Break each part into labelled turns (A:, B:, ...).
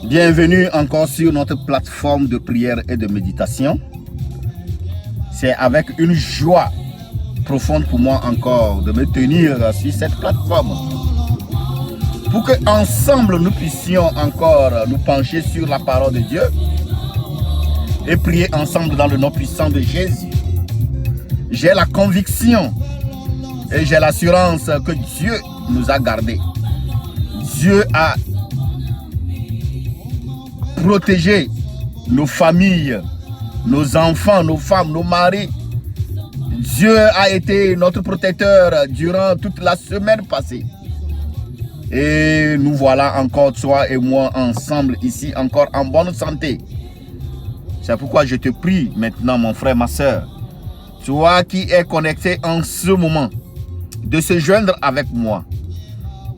A: Bienvenue encore sur notre plateforme de prière et de méditation. C'est avec une joie profonde pour moi encore de me tenir sur cette plateforme pour que ensemble nous puissions encore nous pencher sur la parole de Dieu et prier ensemble dans le nom puissant de Jésus. J'ai la conviction et j'ai l'assurance que Dieu nous a gardés. Dieu a protégé nos familles, nos enfants, nos femmes, nos maris. Dieu a été notre protecteur durant toute la semaine passée. Et nous voilà encore, toi et moi, ensemble ici, encore en bonne santé. C'est pourquoi je te prie maintenant, mon frère, ma soeur, toi qui es connecté en ce moment, de se joindre avec moi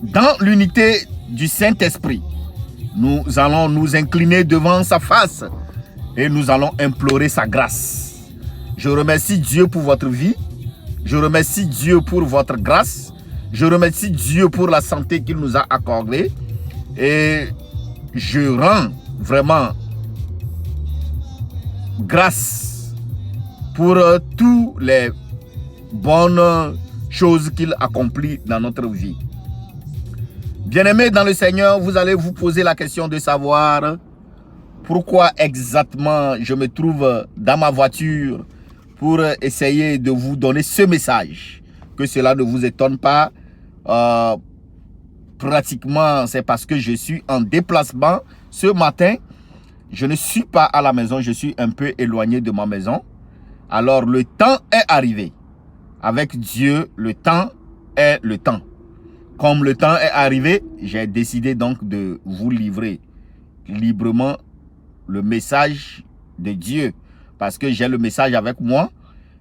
A: dans l'unité du Saint-Esprit. Nous allons nous incliner devant sa face et nous allons implorer sa grâce. Je remercie Dieu pour votre vie. Je remercie Dieu pour votre grâce. Je remercie Dieu pour la santé qu'il nous a accordée. Et je rends vraiment grâce pour toutes les bonnes choses qu'il accomplit dans notre vie. Bien-aimés dans le Seigneur, vous allez vous poser la question de savoir pourquoi exactement je me trouve dans ma voiture pour essayer de vous donner ce message. Que cela ne vous étonne pas. Pratiquement, c'est parce que je suis en déplacement ce matin. Je ne suis pas à la maison, je suis un peu éloigné de ma maison. Alors le temps est arrivé. Avec Dieu, le temps est le temps. Comme le temps est arrivé, j'ai décidé donc de vous livrer librement le message de Dieu. Parce que j'ai le message avec moi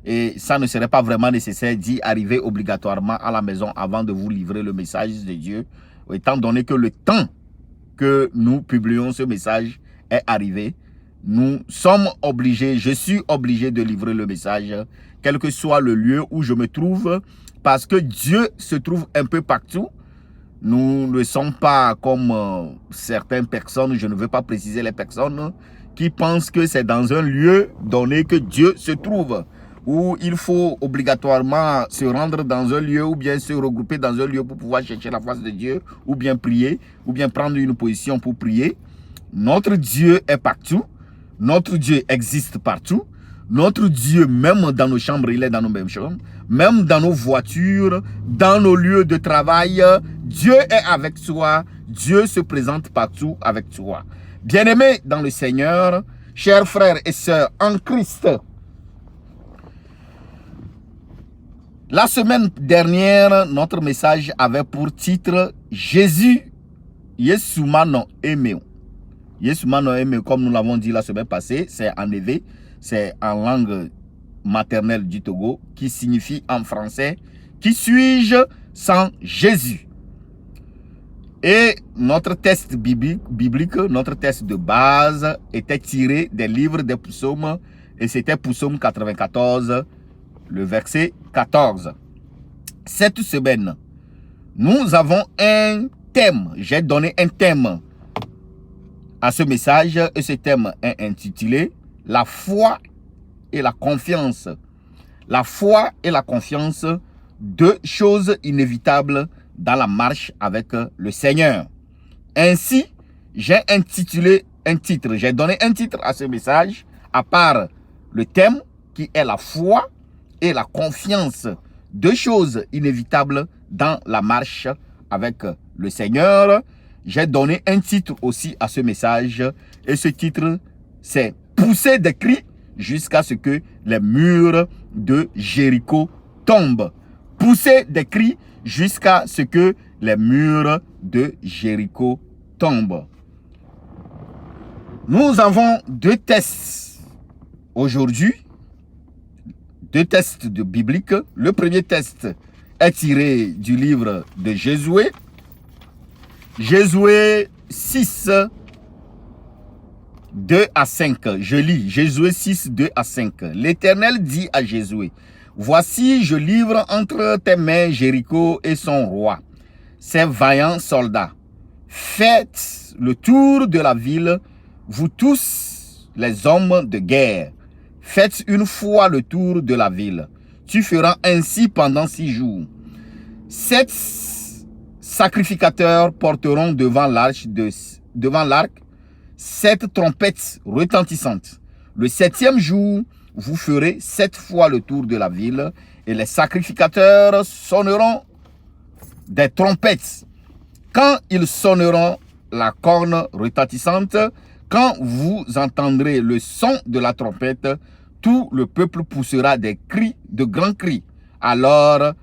A: et ça ne serait pas vraiment nécessaire d'y arriver obligatoirement à la maison avant de vous livrer le message de Dieu. Étant donné que le temps que nous publions ce message est arrivé, nous sommes obligés, je suis obligé de livrer le message, quel que soit le lieu où je me trouve, parce que Dieu se trouve un peu partout. Nous ne sommes pas comme certaines personnes, je ne veux pas préciser les personnes, qui pensent que c'est dans un lieu donné que Dieu se trouve, où il faut obligatoirement se rendre dans un lieu ou bien se regrouper dans un lieu pour pouvoir chercher la face de Dieu, ou bien prier, ou bien prendre une position pour prier. Notre Dieu est partout, notre Dieu existe partout. Notre Dieu, même dans nos chambres, il est dans nos mêmes chambres. Même dans nos voitures, dans nos lieux de travail, Dieu est avec toi. Dieu se présente partout avec toi. Bien-aimés dans le Seigneur, chers frères et sœurs en Christ, la semaine dernière, notre message avait pour titre « Jésus, Yesu mano emeo ». Yesu mano emeo, comme nous l'avons dit la semaine passée, c'est en éveil. C'est en langue maternelle du Togo qui signifie en français « Qui suis-je sans Jésus ?» Et notre texte biblique, notre texte de base était tiré des livres des psaumes et c'était psaume 94, le verset 14. Cette semaine, nous avons un thème. J'ai donné un thème à ce message et ce thème est intitulé la foi et la confiance. La foi et la confiance, deux choses inévitables dans la marche avec le Seigneur. Ainsi, j'ai intitulé un titre. J'ai donné un titre à ce message, à part le thème qui est la foi et la confiance deux choses inévitables dans la marche avec le Seigneur. J'ai donné un titre aussi à ce message et ce titre c'est « Pousser des cris jusqu'à ce que les murs de Jéricho tombent ». Pousser des cris jusqu'à ce que les murs de Jéricho tombent. Nous avons deux tests aujourd'hui, deux tests bibliques. Le premier test est tiré du livre de Josué. Josué 6, 2 à 5. Je lis Josué 6, 2 à 5. L'Éternel dit à Josué, « Voici, je livre entre tes mains Jéricho et son roi, ses vaillants soldats. Faites le tour de la ville, vous tous les hommes de guerre. Faites une fois le tour de la ville. Tu feras ainsi pendant 6 jours. 7 sacrificateurs porteront devant l'arc 7 trompettes retentissantes. Le 7e jour, vous ferez 7 fois le tour de la ville et les sacrificateurs sonneront des trompettes. Quand ils sonneront la corne retentissante, quand vous entendrez le son de la trompette, tout le peuple poussera des cris, de grands cris. Alors,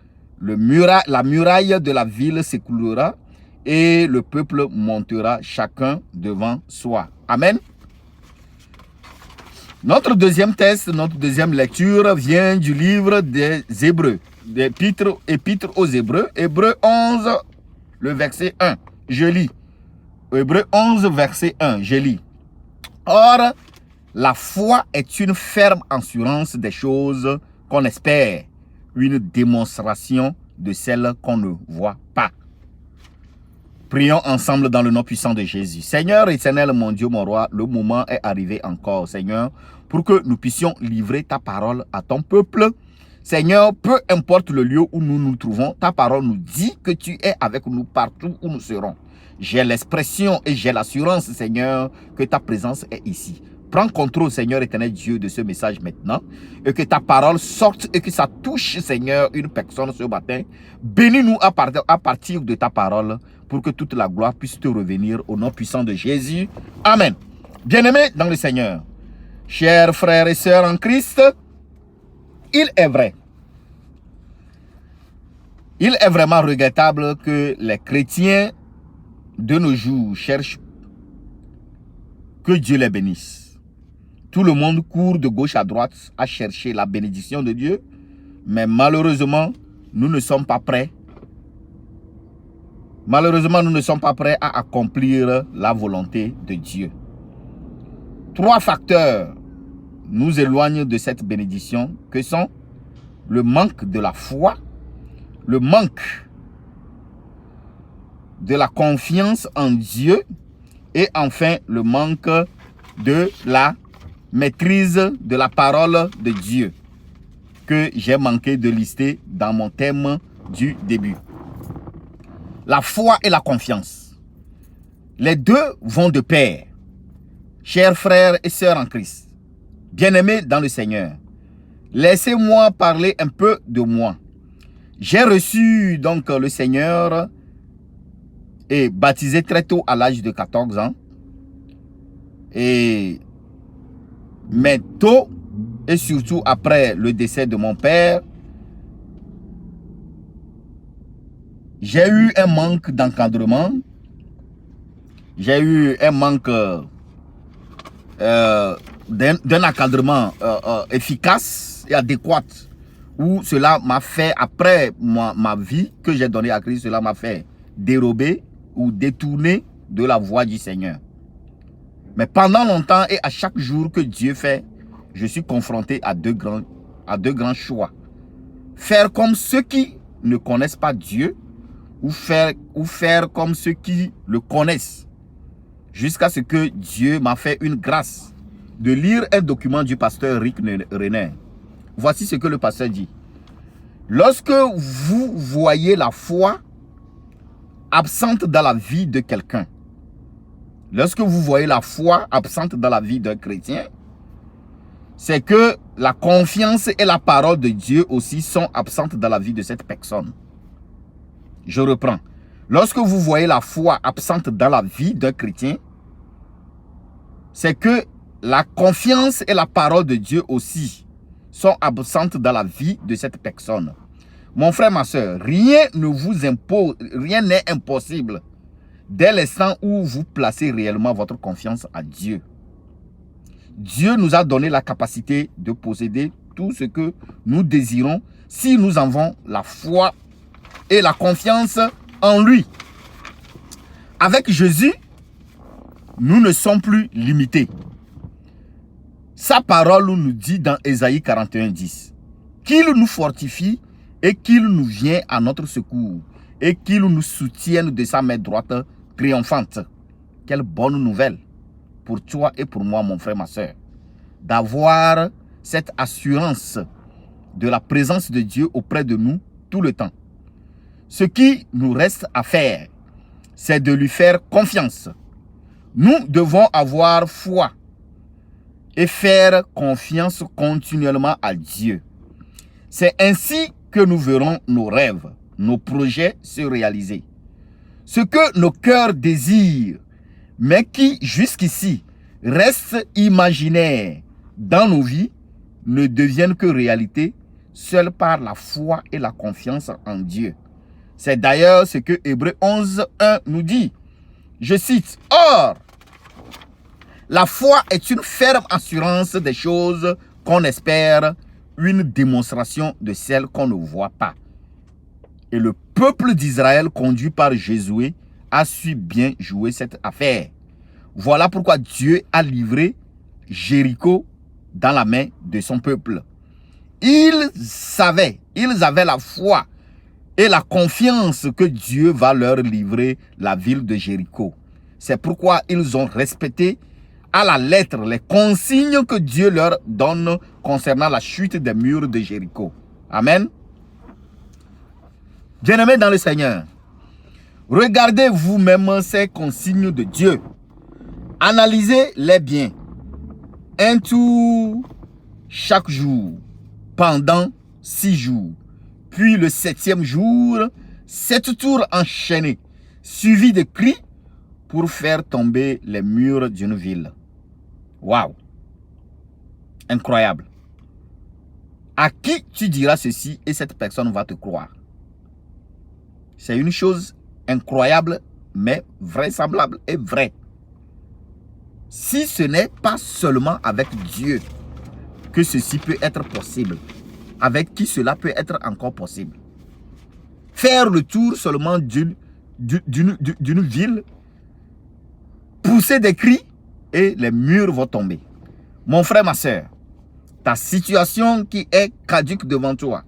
A: la muraille de la ville s'écroulera et le peuple montera chacun devant soi. Amen. Notre deuxième test, notre deuxième lecture vient du livre des Hébreux, épître aux Hébreux, Hébreux 11, le verset 1. Je lis. Hébreux 11, verset 1. Je lis. Or, la foi est une ferme assurance des choses qu'on espère, une démonstration de celles qu'on ne voit pas. Prions ensemble dans le nom puissant de Jésus. Seigneur éternel, mon Dieu, mon roi, le moment est arrivé encore, Seigneur, pour que nous puissions livrer ta parole à ton peuple. Seigneur, peu importe le lieu où nous nous trouvons, ta parole nous dit que tu es avec nous partout où nous serons. J'ai l'expression et j'ai l'assurance, Seigneur, que ta présence est ici. Prends contrôle, Seigneur éternel Dieu, de ce message maintenant, et que ta parole sorte et que ça touche, Seigneur, une personne ce matin. Bénis-nous à partir de ta parole, pour que toute la gloire puisse te revenir au nom puissant de Jésus. Amen. Bien-aimés dans le Seigneur, chers frères et sœurs en Christ, il est vrai. Il est vraiment regrettable que les chrétiens de nos jours cherchent que Dieu les bénisse. Tout le monde court de gauche à droite à chercher la bénédiction de Dieu, mais malheureusement, nous ne sommes pas prêts. Malheureusement, nous ne sommes pas prêts à accomplir la volonté de Dieu. 3 facteurs nous éloignent de cette bénédiction, que sont le manque de la foi, le manque de la confiance en Dieu et enfin le manque de la maîtrise de la parole de Dieu que j'ai manqué de lister dans mon thème du début. La foi et la confiance. Les deux vont de pair. Chers frères et sœurs en Christ, bien-aimés dans le Seigneur, laissez-moi parler un peu de moi. J'ai reçu donc le Seigneur et baptisé très tôt à l'âge de 14 ans. Mais tôt, et surtout après le décès de mon père, j'ai eu un manque d'encadrement. J'ai eu un manque d'un encadrement efficace et adéquat, où cela m'a fait, après ma vie que j'ai donnée à Christ, cela m'a fait dérober ou détourner de la voie du Seigneur. Mais pendant longtemps et à chaque jour que Dieu fait, je suis confronté à deux grands choix. Faire comme ceux qui ne connaissent pas Dieu, ou faire comme ceux qui le connaissent. Jusqu'à ce que Dieu m'a fait une grâce de lire un document du pasteur Rick Renner. Voici ce que le pasteur dit. Lorsque vous voyez la foi absente dans la vie de quelqu'un, lorsque vous voyez la foi absente dans la vie d'un chrétien, c'est que la confiance et la parole de Dieu aussi sont absentes dans la vie de cette personne. Je reprends. Lorsque vous voyez la foi absente dans la vie d'un chrétien, c'est que la confiance et la parole de Dieu aussi sont absentes dans la vie de cette personne. Mon frère, ma soeur, rien ne vous impose, rien n'est impossible dès l'instant où vous placez réellement votre confiance à Dieu. Dieu nous a donné la capacité de posséder tout ce que nous désirons si nous avons la foi et la confiance en lui. Avec Jésus, nous ne sommes plus limités. Sa parole nous dit dans Ésaïe 41:10 qu'il nous fortifie et qu'il nous vient à notre secours et qu'il nous soutienne de sa main droite triomphante. Quelle bonne nouvelle pour toi et pour moi, mon frère, ma soeur, d'avoir cette assurance de la présence de Dieu auprès de nous tout le temps. Ce qui nous reste à faire, c'est de lui faire confiance. Nous devons avoir foi et faire confiance continuellement à Dieu. C'est ainsi que nous verrons nos rêves, nos projets se réaliser. Ce que nos cœurs désirent, mais qui jusqu'ici reste imaginaire dans nos vies, ne deviennent que réalité seule par la foi et la confiance en Dieu. C'est d'ailleurs ce que Hébreux 11:1 nous dit. Je cite, « Or, la foi est une ferme assurance des choses qu'on espère, une démonstration de celles qu'on ne voit pas. » Et le peuple d'Israël, conduit par Josué, a su bien jouer cette affaire. Voilà pourquoi Dieu a livré Jéricho dans la main de son peuple. Ils avaient la foi et la confiance que Dieu va leur livrer la ville de Jéricho. C'est pourquoi ils ont respecté à la lettre les consignes que Dieu leur donne concernant la chute des murs de Jéricho. Amen. Bien-aimés dans le Seigneur, regardez vous-même ces consignes de Dieu. Analysez-les bien. Un tour chaque jour, pendant 6 jours. Puis le 7e jour, 7 tours enchaînés, suivis de cris pour faire tomber les murs d'une ville. Waouh! Incroyable. À qui tu diras ceci et cette personne va te croire? C'est une chose incroyable, mais vraisemblable et vraie. Si ce n'est pas seulement avec Dieu que ceci peut être possible, avec qui cela peut être encore possible. Faire le tour seulement d'une ville, pousser des cris et les murs vont tomber. Mon frère, ma soeur, ta situation qui est caduque devant toi,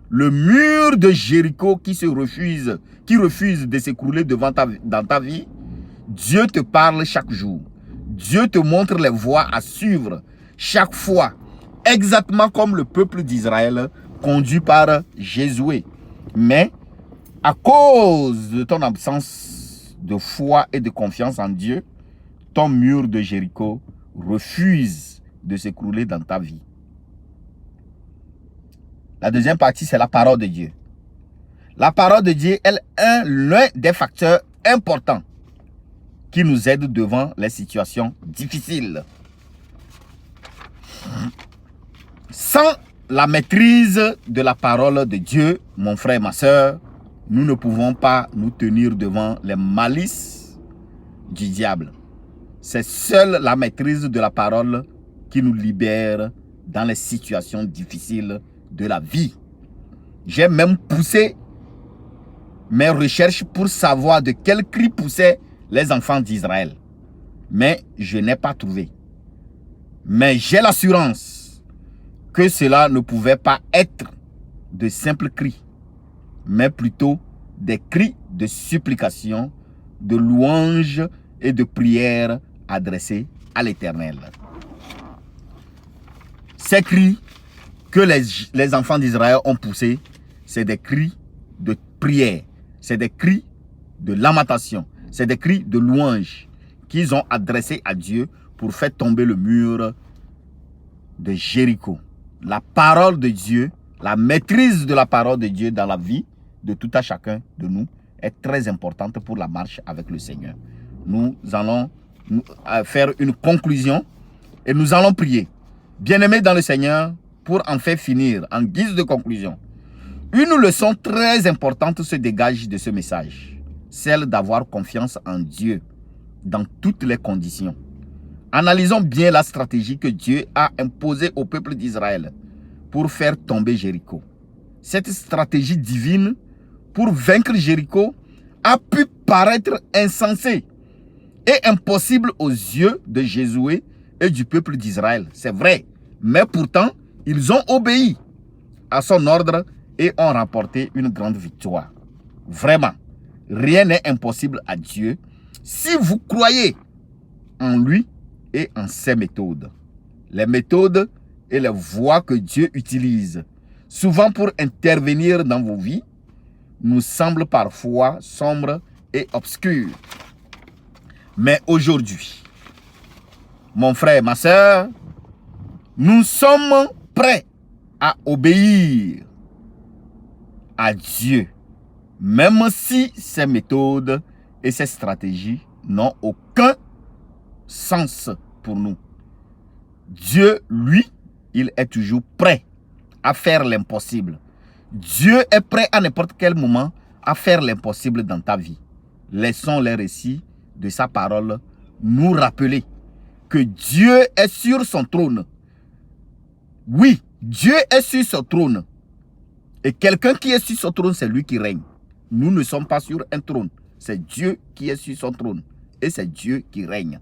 A: le mur de Jéricho qui refuse de s'écrouler dans ta vie, Dieu te parle chaque jour. Dieu te montre les voies à suivre chaque fois, exactement comme le peuple d'Israël conduit par Josué. Mais à cause de ton absence de foi et de confiance en Dieu, ton mur de Jéricho refuse de s'écrouler dans ta vie. La deuxième partie, c'est la parole de Dieu. La parole de Dieu, elle est l'un des facteurs importants qui nous aide devant les situations difficiles. Sans la maîtrise de la parole de Dieu, mon frère, ma soeur, nous ne pouvons pas nous tenir devant les malices du diable. C'est seule la maîtrise de la parole qui nous libère dans les situations difficiles de la vie. J'ai même poussé mes recherches pour savoir de quel cri poussaient les enfants d'Israël. Mais je n'ai pas trouvé. Mais j'ai l'assurance que cela ne pouvait pas être de simples cris, mais plutôt des cris de supplication, de louange et de prière adressés à l'Éternel. Ces cris que les enfants d'Israël ont poussés, c'est des cris de prière, c'est des cris de lamentation, c'est des cris de louange qu'ils ont adressés à Dieu pour faire tomber le mur de Jéricho. La parole de Dieu, la maîtrise de la parole de Dieu dans la vie de tout à chacun de nous est très importante pour la marche avec le Seigneur. Nous allons faire une conclusion et nous allons prier. Bien-aimés dans le Seigneur, pour en faire finir, en guise de conclusion, une leçon très importante se dégage de ce message, celle d'avoir confiance en Dieu dans toutes les conditions. Analysons bien la stratégie que Dieu a imposée au peuple d'Israël pour faire tomber Jéricho. Cette stratégie divine pour vaincre Jéricho a pu paraître insensée et impossible aux yeux de Josué et du peuple d'Israël. C'est vrai, mais pourtant, ils ont obéi à son ordre et ont remporté une grande victoire. Vraiment, rien n'est impossible à Dieu si vous croyez en lui et en ses méthodes. Les méthodes et les voies que Dieu utilise, souvent pour intervenir dans vos vies, nous semblent parfois sombres et obscures. Mais aujourd'hui, mon frère, ma soeur, nous sommes prêts à obéir à Dieu, même si ces méthodes et ces stratégies n'ont aucun sens pour nous. Dieu, lui, il est toujours prêt à faire l'impossible. Dieu est prêt à n'importe quel moment à faire l'impossible dans ta vie. Laissons les récits de sa parole nous rappeler que Dieu est sur son trône. Oui, Dieu est sur son trône. Et quelqu'un qui est sur son trône, c'est lui qui règne. Nous ne sommes pas sur un trône. C'est Dieu qui est sur son trône. Et c'est Dieu qui règne.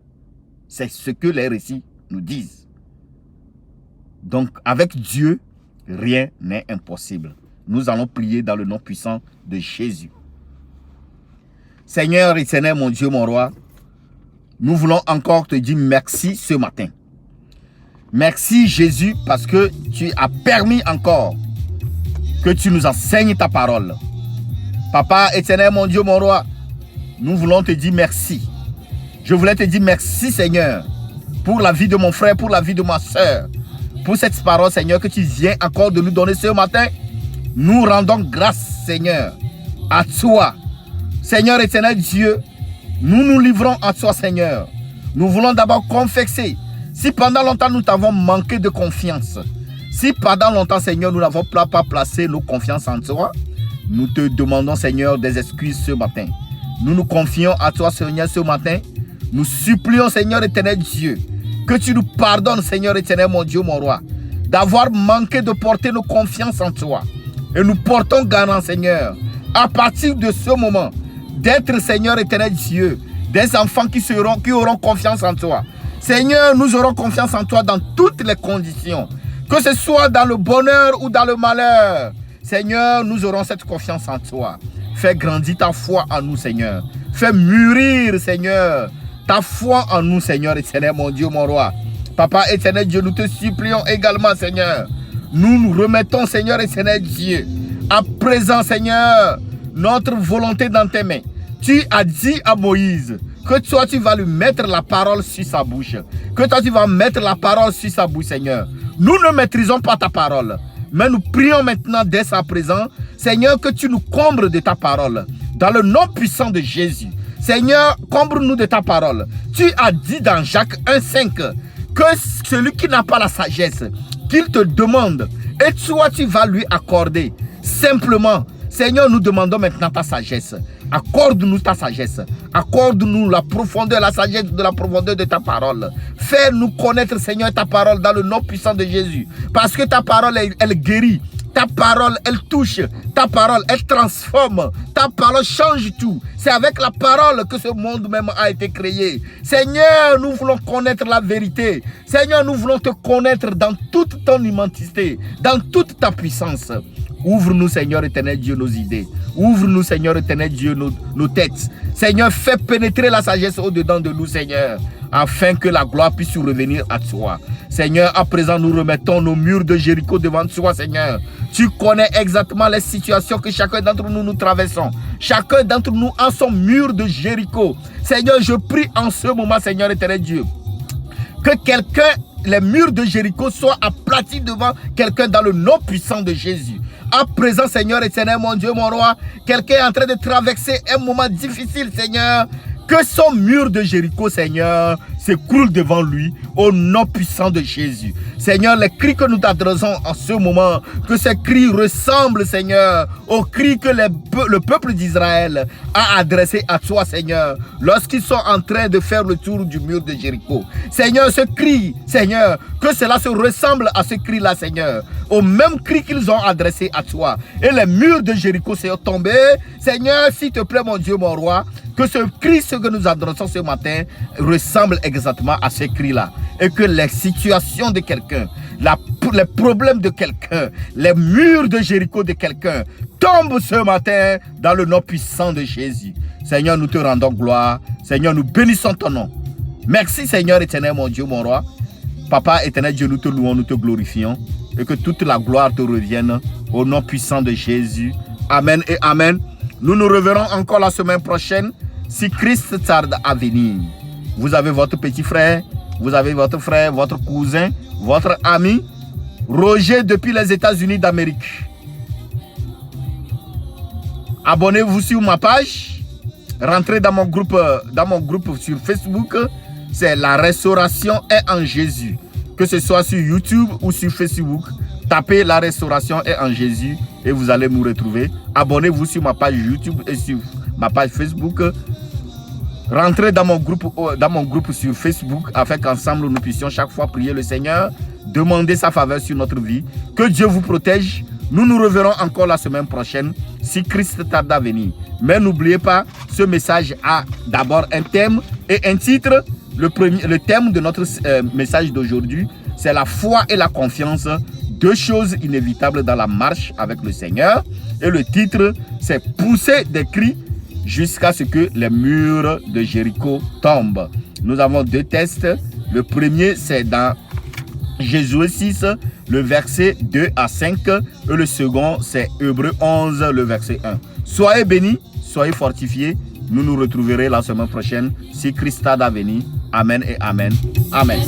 A: C'est ce que les récits nous disent. Donc, avec Dieu, rien n'est impossible. Nous allons prier dans le nom puissant de Jésus. Seigneur éternel, mon Dieu, mon roi, nous voulons encore te dire merci ce matin. Merci Jésus parce que tu as permis encore que tu nous enseignes ta parole. Papa éternel, mon Dieu, mon roi, nous voulons te dire merci. Je voulais te dire merci Seigneur pour la vie de mon frère, pour la vie de ma soeur, pour cette parole Seigneur que tu viens encore de nous donner ce matin. Nous rendons grâce Seigneur à toi. Seigneur éternel Dieu, nous nous livrons à toi Seigneur. Nous voulons d'abord confesser. Si pendant longtemps nous t'avons manqué de confiance, si pendant longtemps Seigneur nous n'avons pas placé nos confiances en toi, nous te demandons Seigneur des excuses ce matin. Nous nous confions à toi Seigneur ce matin. Nous supplions Seigneur éternel Dieu que tu nous pardonnes Seigneur éternel mon Dieu mon roi d'avoir manqué de porter nos confiances en toi. Et nous portons garant Seigneur à partir de ce moment d'être Seigneur éternel Dieu des enfants qui auront confiance en toi. Seigneur, nous aurons confiance en toi dans toutes les conditions, que ce soit dans le bonheur ou dans le malheur. Seigneur, nous aurons cette confiance en toi. Fais grandir ta foi en nous, Seigneur. Fais mûrir, Seigneur, ta foi en nous, Seigneur éternel, mon Dieu, mon roi. Papa éternel Dieu, nous te supplions également, Seigneur. Nous nous remettons, Seigneur éternel Dieu, à présent, Seigneur, notre volonté dans tes mains. Tu as dit à Moïse que toi, tu vas lui mettre la parole sur sa bouche. Que toi, tu vas mettre la parole sur sa bouche, Seigneur. Nous ne maîtrisons pas ta parole. Mais nous prions maintenant dès à présent, Seigneur, que tu nous combles de ta parole. Dans le nom puissant de Jésus. Seigneur, comble-nous de ta parole. Tu as dit dans Jacques 1,5 que celui qui n'a pas la sagesse, qu'il te demande, et toi, tu vas lui accorder. Simplement, Seigneur, nous demandons maintenant ta sagesse. Accorde-nous ta sagesse. Accorde-nous la profondeur, la sagesse de la profondeur de ta parole. Fais-nous connaître, Seigneur, ta parole dans le nom puissant de Jésus. Parce que ta parole, elle guérit. Ta parole, elle touche. Ta parole, elle transforme. Ta parole change tout. C'est avec la parole que ce monde même a été créé. Seigneur, nous voulons connaître la vérité. Seigneur, nous voulons te connaître dans toute ton immensité, dans toute ta puissance. Ouvre-nous, Seigneur éternel Dieu, nos idées. Ouvre-nous, Seigneur éternel Dieu, nos têtes. Seigneur, fais pénétrer la sagesse au-dedans de nous, Seigneur, afin que la gloire puisse revenir à toi. Seigneur, à présent, nous remettons nos murs de Jéricho devant toi, Seigneur. Tu connais exactement les situations que chacun d'entre nous traversons. Chacun d'entre nous a son mur de Jéricho. Seigneur, je prie en ce moment, Seigneur éternel Dieu, que quelqu'un les murs de Jéricho soient aplatis devant quelqu'un dans le nom puissant de Jésus. À présent, Seigneur éternel, mon Dieu, mon roi, quelqu'un est en train de traverser un moment difficile, Seigneur. Que son mur de Jéricho, Seigneur, s'écroule devant lui au nom puissant de Jésus. Seigneur, les cris que nous t'adressons en ce moment, que ces cris ressemblent, Seigneur, aux cris que le peuple d'Israël a adressés à toi, Seigneur, lorsqu'ils sont en train de faire le tour du mur de Jéricho. Seigneur, ce cri, Seigneur, que cela se ressemble à ce cri-là, Seigneur, au même cri qu'ils ont adressé à toi. Et les murs de Jéricho sont tombés. Seigneur, s'il te plaît, mon Dieu, mon roi, que ce cri, ce que nous adressons ce matin, ressemble exactement à ce cri-là. Et que les situations de quelqu'un, les problèmes de quelqu'un, les murs de Jéricho de quelqu'un tombent ce matin dans le nom puissant de Jésus. Seigneur, nous te rendons gloire. Seigneur, nous bénissons ton nom. Merci, Seigneur éternel, mon Dieu, mon roi. Papa éternel Dieu, nous te louons, nous te glorifions. Et que toute la gloire te revienne au nom puissant de Jésus. Amen et amen. Nous nous reverrons encore la semaine prochaine si Christ tarde à venir. Vous avez votre petit frère, vous avez votre frère, votre cousin, votre ami, Roger depuis les États-Unis d'Amérique. Abonnez-vous sur ma page. Rentrez dans mon groupe sur Facebook. C'est La Restauration est en Jésus. Que ce soit sur YouTube ou sur Facebook, tapez La Restauration est en Jésus et vous allez me retrouver. Abonnez-vous sur ma page YouTube et sur ma page Facebook. Rentrez dans mon groupe sur Facebook afin qu'ensemble nous puissions chaque fois prier le Seigneur, demander sa faveur sur notre vie. Que Dieu vous protège. Nous nous reverrons encore la semaine prochaine si Christ tarde à venir. Mais n'oubliez pas, ce message a d'abord un thème et un titre. Le thème de notre message d'aujourd'hui, c'est la foi et la confiance, deux choses inévitables dans la marche avec le Seigneur. Et le titre, c'est pousser des cris jusqu'à ce que les murs de Jéricho tombent. Nous avons deux textes. Le premier, c'est dans Josué 6, le verset 2 à 5. Et le second, c'est Hébreux 11, le verset 1. Soyez bénis, soyez fortifiés. Nous nous retrouverons la semaine prochaine si Christ tarde à venir. Amen et amen. Amen.